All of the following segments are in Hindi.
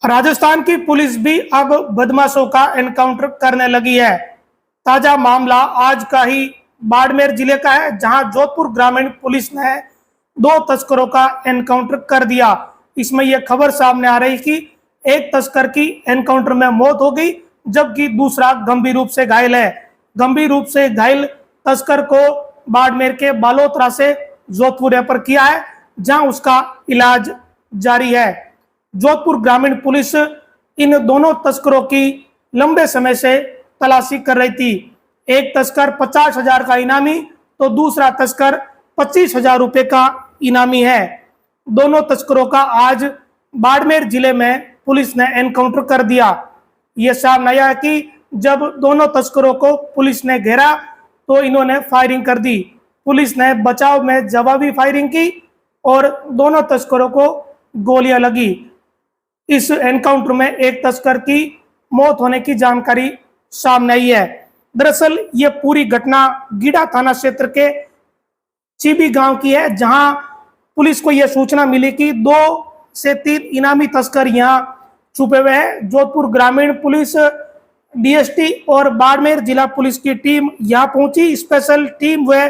राजस्थान की पुलिस भी अब बदमाशों का एनकाउंटर करने लगी है। ताजा मामला आज का ही बाड़मेर जिले का है, जहां जोधपुर ग्रामीण पुलिस ने दो तस्करों का एनकाउंटर कर दिया। इसमें यह खबर सामने आ रही कि एक तस्कर की एनकाउंटर में मौत हो गई, जबकि दूसरा गंभीर रूप से घायल है। गंभीर रूप से घायल तस्कर को बाड़मेर के बालोतरा से जोधपुर रेफर किया है, जहां उसका इलाज जारी है। जोधपुर ग्रामीण पुलिस इन दोनों तस्करों की लंबे समय से तलाशी कर रही थी। एक तस्कर 50,000 का इनामी तो दूसरा तस्कर 25,000 रुपए का इनामी है। दोनों तस्करों का आज बाड़मेर जिले में पुलिस ने एनकाउंटर कर दिया। यह सामने आया कि जब दोनों तस्करों को पुलिस ने घेरा तो इन्होंने फायरिंग कर दी। पुलिस ने बचाव में जवाबी फायरिंग की और दोनों तस्करों को गोलियां लगी। इस एनकाउंटर में एक तस्कर की मौत होने की जानकारी सामने आई है। दरअसल ये पूरी घटना गीडा थाना क्षेत्र के चिबी गांव की है, जहां पुलिस को यह सूचना मिली कि 2 से 3 इनामी तस्कर यहां छुपे हुए हैं। जोधपुर ग्रामीण पुलिस, डीएसटी और बाड़मेर जिला पुलिस की टीम यहां पहुंची। स्पेशल टीम व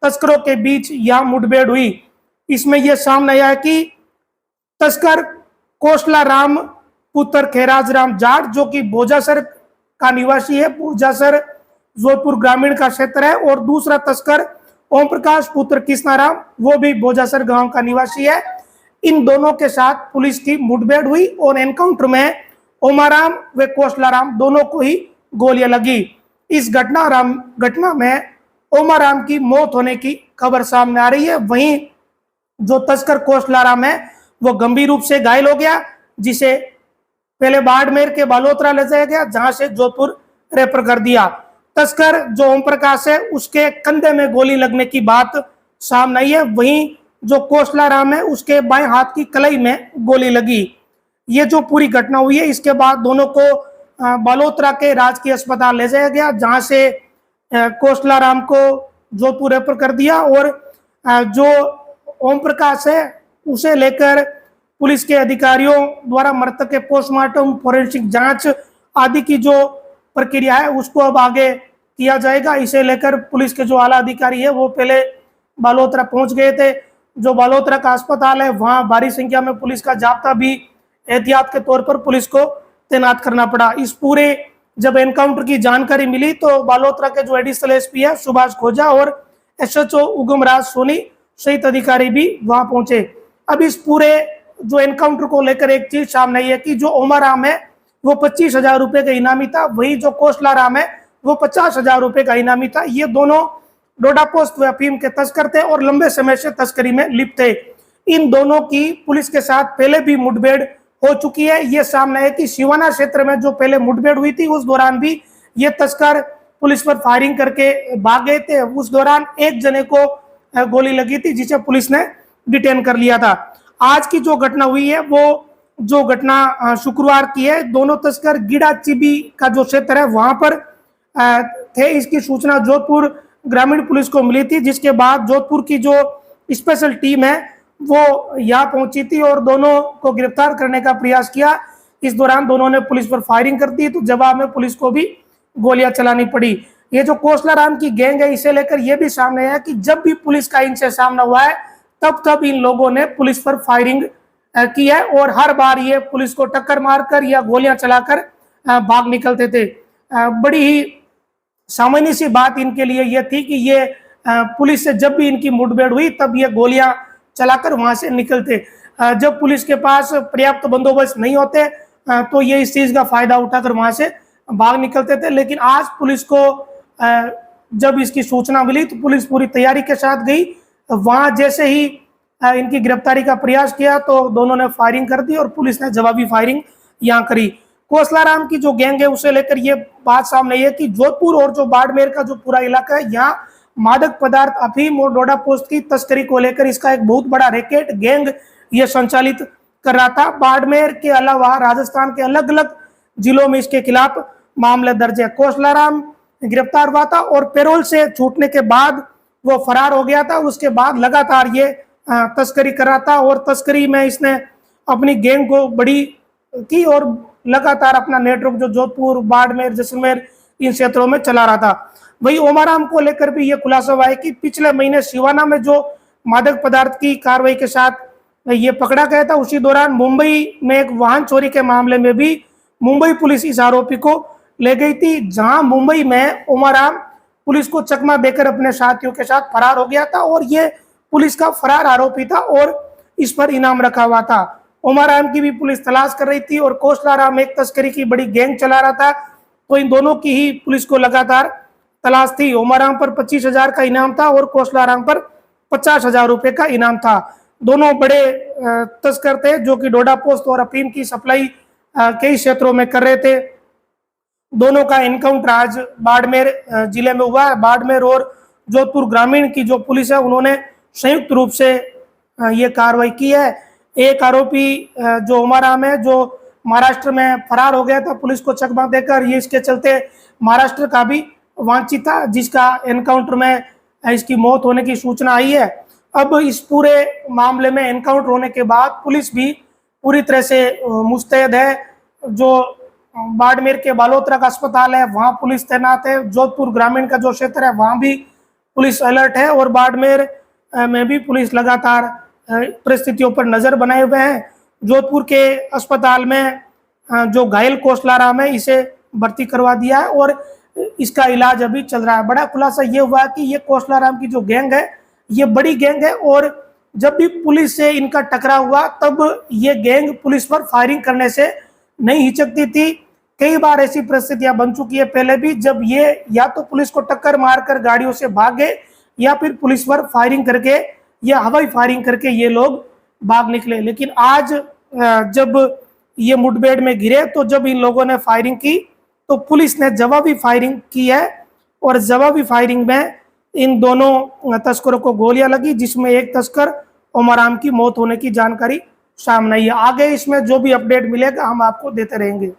तस्करों के बीच यहां मुठभेड़ हुई। इसमें यह सामने आया कि तस्कर कोसला राम पुत्र खेराज राम जाट, जो कि बोजासर का निवासी है, बोजासर जोधपुर ग्रामीण का क्षेत्र है, और दूसरा तस्कर ओम प्रकाश पुत्र कृष्णाराम, वो भी बोजासर गांव का निवासी है। इन दोनों के साथ पुलिस की मुठभेड़ हुई और एनकाउंटर में ओमाराम व कोसलाराम दोनों को ही गोलियां लगी। इस घटना में ओमाराम की मौत होने की खबर सामने आ रही है। वहीं जो तस्कर कोसलाराम है वो गंभीर रूप से घायल हो गया, जिसे पहले बाड़मेर के बालोतरा ले जाया गया, जहां से जोधपुर रेफर कर दिया। तस्कर जो ओम प्रकाश है उसके कंधे में गोली लगने की बात सामने आई है। वहीं जो कोसलाराम है उसके बाएं हाथ की कलाई में गोली लगी। ये जो पूरी घटना हुई है, इसके बाद दोनों को बालोतरा के राजकीय अस्पताल ले जाया गया, जहां से कोसलाराम को जोधपुर रेफर कर दिया और जो ओम प्रकाश है उसे लेकर पुलिस के अधिकारियों द्वारा मृतक के पोस्टमार्टम, फोरेंसिक जांच आदि की जो प्रक्रिया है उसको अब आगे किया जाएगा। इसे लेकर पुलिस के जो आला अधिकारी है वो पहले बालोतरा पहुंच गए थे। जो बालोतरा का अस्पताल है वहां भारी संख्या में पुलिस का जाब्ता भी एहतियात के तौर पर पुलिस को तैनात करना पड़ा। इस पूरे जब एनकाउंटर की जानकारी मिली तो बालोतरा के जो एडिशनल एसपी है सुभाष खोजा और एसएचओ उगमराज सोनी सहित अधिकारी भी वहां पहुंचे। अब इस पूरे जो एनकाउंटर को लेकर एक चीज सामने आई है कि जो ओमाराम है वो 25,000 रुपए का इनामी था, वही जो कोसलाराम है वो 50,000 रुपए का इनामी था। ये दोनों डोडा पोस्ट व अफीम के तस्कर थे और लंबे समय से तस्करी में लिप्त थे। इन दोनों की पुलिस के साथ पहले भी मुठभेड़ हो चुकी है। ये सामने है कि सिवाना क्षेत्र में जो पहले मुठभेड़ हुई थी उस दौरान भी ये तस्कर पुलिस पर फायरिंग करके भाग गए थे। उस दौरान एक जने को गोली लगी थी, जिसे पुलिस ने डिटेन कर लिया था। आज की जो घटना हुई है वो जो घटना शुक्रवार की है, दोनों तस्कर गीडा चिबी का जो क्षेत्र है वहां पर थे। इसकी सूचना जोधपुर ग्रामीण पुलिस को मिली थी, जिसके बाद जोधपुर की जो स्पेशल टीम है वो यहाँ पहुंची थी और दोनों को गिरफ्तार करने का प्रयास किया। इस दौरान दोनों ने पुलिस पर फायरिंग कर दी, तो जवाब में पुलिस को भी गोलियां चलानी पड़ी। ये जो कोसलाराम की गैंग है, इसे लेकर यह भी सामने आया कि जब भी पुलिस का इनसे सामना हुआ है तब इन लोगों ने पुलिस पर फायरिंग की है और हर बार ये पुलिस को टक्कर मारकर या गोलियां चलाकर भाग निकलते थे। बड़ी ही सामान्य सी बात इनके लिए यह थी कि ये पुलिस से जब भी इनकी मुठभेड़ हुई तब ये गोलियां चलाकर वहां से निकलते। जब पुलिस के पास पर्याप्त बंदोबस्त नहीं होते तो ये इस चीज का फायदा उठाकर वहां से भाग निकलते थे। लेकिन आज पुलिस को जब इसकी सूचना मिली तो पुलिस पूरी तैयारी के साथ गई। वहां जैसे ही इनकी गिरफ्तारी का प्रयास किया तो दोनों ने फायरिंग कर दी और पुलिस ने जवाबी फायरिंग यहाँ करी। कोसलाराम की जो गैंग है उसे लेकर ये बात सामने है कि जोधपुर और जो बाड़मेर का जो पूरा इलाका है, यहाँ मादक पदार्थ, अफीम और डोडा पोस्ट की तस्करी को लेकर इसका एक बहुत बड़ा रैकेट गैंग ये संचालित कर रहा था। बाड़मेर के अलावा राजस्थान के अलग अलग जिलों में इसके खिलाफ मामले दर्ज है। कोसलाराम गिरफ्तार हुआ था और पैरोल से छूटने के बाद वो फरार हो गया था। उसके बाद लगातार ये तस्करी कर रहा था और तस्करी में इसने अपनी गैंग को बड़ी की और लगातार अपना नेटवर्क जो जोधपुर, बाड़मेर, जैसलमेर इन क्षेत्रों में चला रहा था। वही ओमाराम को लेकर भी ये खुलासा हुआ है कि पिछले महीने सिवाना में जो मादक पदार्थ की कार्रवाई के साथ ये पकड़ा गया था, उसी दौरान मुंबई में एक वाहन चोरी के मामले में भी मुंबई पुलिस इस आरोपी को ले गई थी, जहां मुंबई में ओमाराम पुलिस को चकमा देकर अपने साथियों के साथ फरार हो गया था और ये पुलिस का फरार आरोपी था और इस पर इनाम रखा हुआ था। ओमाराम की भी पुलिस तलाश कर रही थी और कोसलाराम एक तस्करी की बड़ी गैंग चला रहा था, तो इन दोनों की ही पुलिस को लगातार तलाश थी। ओमाराम पर 25,000 का इनाम था और कोसलाराम पर 50,000 रुपए का इनाम था। दोनों बड़े तस्कर थे जो कि डोडा पोस्त और अफीम की सप्लाई कई क्षेत्रों में कर रहे थे। दोनों का एनकाउंटर आज बाड़मेर जिले में हुआ है। बाड़मेर और जोधपुर ग्रामीण की जो पुलिस है उन्होंने संयुक्त रूप से ये कार्रवाई की है। एक आरोपी जो ओमाराम है, जो महाराष्ट्र में फरार हो गया था पुलिस को चकमा देकर, ये इसके चलते महाराष्ट्र का भी वांछित था, जिसका एनकाउंटर में इसकी मौत होने की सूचना आई है। अब इस पूरे मामले में एनकाउंटर होने के बाद पुलिस भी पूरी तरह से मुस्तैद है। जो बाड़मेर के बालोतरा का अस्पताल है वहाँ पुलिस तैनात है, जोधपुर ग्रामीण का जो क्षेत्र है वहाँ भी पुलिस अलर्ट है और बाड़मेर में भी पुलिस लगातार परिस्थितियों पर नजर बनाए हुए हैं। जोधपुर के अस्पताल में जो घायल कोसलाराम है इसे भर्ती करवा दिया है और इसका इलाज अभी चल रहा है। बड़ा खुलासा ये हुआ कि ये कोसलाराम की जो गैंग है ये बड़ी गैंग है और जब भी पुलिस से इनका टकराव हुआ तब ये गैंग पुलिस पर फायरिंग करने से नहीं हिचकती थी। कई बार ऐसी परिस्थितियां बन चुकी है पहले भी, जब ये या तो पुलिस को टक्कर मारकर गाड़ियों से भागे या फिर पुलिस पर फायरिंग करके या हवाई फायरिंग करके ये लोग भाग निकले। लेकिन आज जब ये मुठभेड़ में घिरे तो जब इन लोगों ने फायरिंग की तो पुलिस ने जवाबी फायरिंग की है और जवाबी फायरिंग में इन दोनों तस्करों को गोलियां लगी, जिसमें एक तस्कर ओमाराम की मौत होने की जानकारी सामने आई है। आगे इसमें जो भी अपडेट मिलेगा हम आपको देते रहेंगे।